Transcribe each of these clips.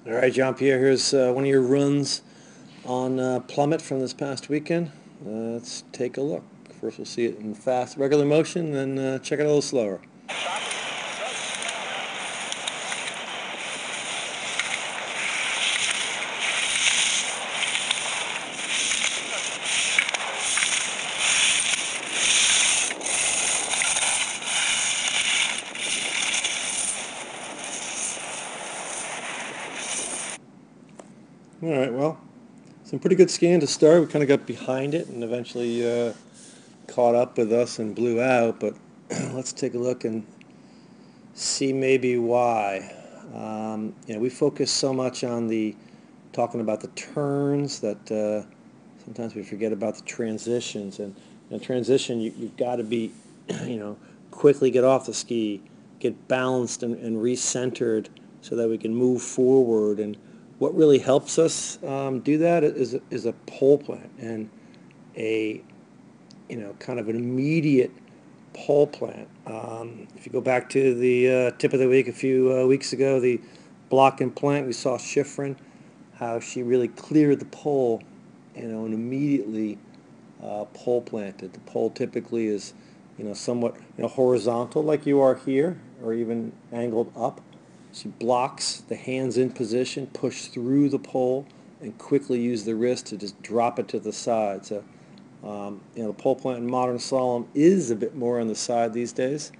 All right, Jean-Pierre, here's one of your runs on plummet from this past weekend. Let's take a look. First, we'll see it in fast, regular motion, then check it a little slower. All right, well, some pretty good scan to start. We kind of got behind it and eventually caught up with us and blew out, but let's take a look and see maybe why. We focus so much on talking about the turns that sometimes we forget about the transitions. And in transition, you've got to be, quickly get off the ski, get balanced and recentered so that we can move forward. And what really helps us do that is a pole plant and a, kind of an immediate pole plant. If you go back to the tip of the week a few weeks ago, the block and plant, we saw Schifrin, how she really cleared the pole, and immediately pole planted. The pole typically is, somewhat, horizontal like you are here, or even angled up. She blocks the hands in position, push through the pole, and quickly use the wrist to just drop it to the side. So, the pole plant in modern slalom is a bit more on the side these days.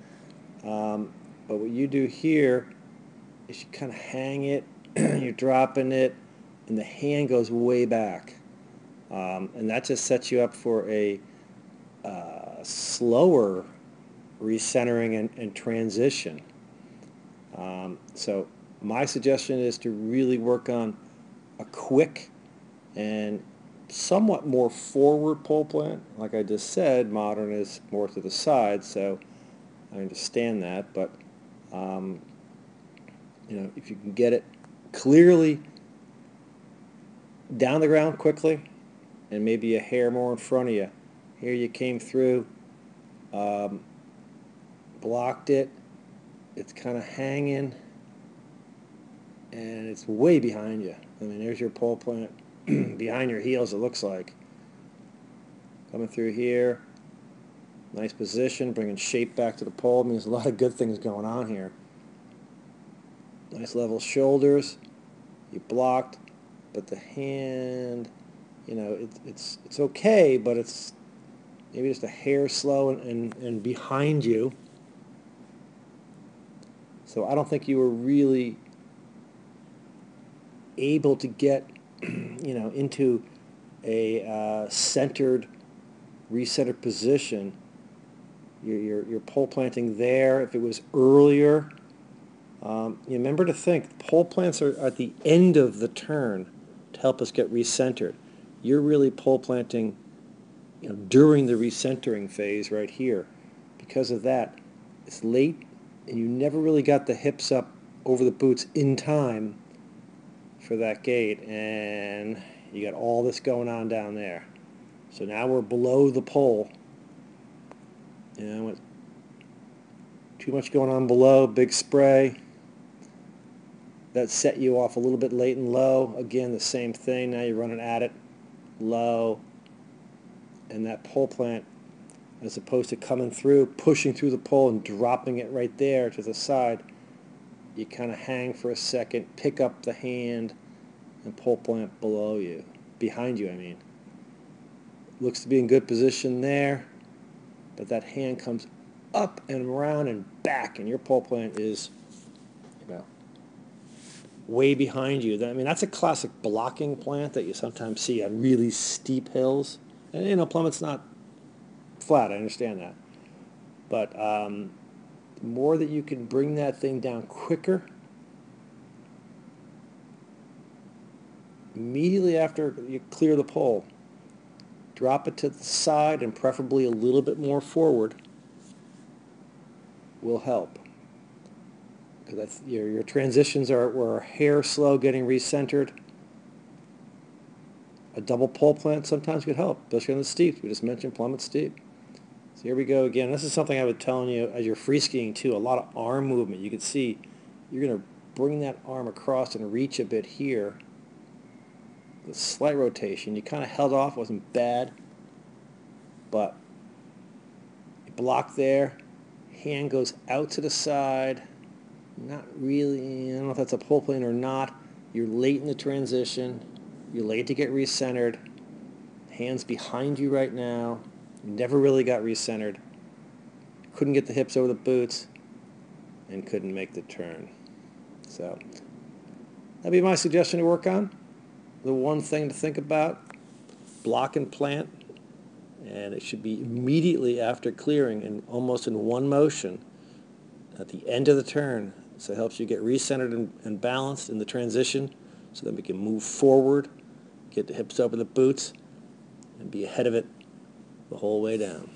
But what you do here is you kind of hang it, you're dropping it, and the hand goes way back. And that just sets you up for a slower recentering and transition. So my suggestion is to really work on a quick and somewhat more forward pole plant. Like I just said, modern is more to the side, so I understand that. But if you can get it clearly down the ground quickly and maybe a hair more in front of you. Here you came through, blocked it, it's kind of hanging, and it's way behind you. I mean, there's your pole plant behind your heels, it looks like. Coming through here, nice position, bringing shape back to the pole. I mean, there's a lot of good things going on here. Nice level shoulders, you blocked, but the hand, it's okay, but it's maybe just a hair slow and behind you. So I don't think you were really able to get, into a centered, recentered position. You're pole planting there. If it was earlier, you remember to think pole plants are at the end of the turn to help us get recentered. You're really pole planting, during the recentering phase right here. Because of that, it's late, and you never really got the hips up over the boots in time for that gate, and you got all this going on down there. So now we're below the pole. With too much going on below, big spray. That set you off a little bit late and low. Again, the same thing. Now you're running at it, low, and that pole plant, as opposed to coming through, pushing through the pole and dropping it right there to the side, you kind of hang for a second, pick up the hand, and pole plant below you, behind you, I mean. Looks to be in good position there, but that hand comes up and around and back, and your pole plant is, way behind you. I mean, that's a classic blocking plant that you sometimes see on really steep hills. And, plummet's not flat, I understand that. But the more that you can bring that thing down quicker, immediately after you clear the pole, drop it to the side and preferably a little bit more forward will help. Because your transitions were a hair slow getting recentered. A double pole plant sometimes could help, especially on the steep. We just mentioned plummet steep. So here we go again. This is something I was telling you as you're free skiing too, a lot of arm movement. You can see you're going to bring that arm across and reach a bit here. The slight rotation. You kind of held off, wasn't bad, but you block there. Hand goes out to the side. Not really, I don't know if that's a pull plane or not. You're late in the transition. You're late to get recentered. Hands behind you right now. You never really got recentered. Couldn't get the hips over the boots and couldn't make the turn. So that'd be my suggestion to work on. The one thing to think about, block and plant, and it should be immediately after clearing and almost in one motion at the end of the turn. So it helps you get recentered and balanced in the transition so that we can move forward, get the hips over the boots, and be ahead of it the whole way down.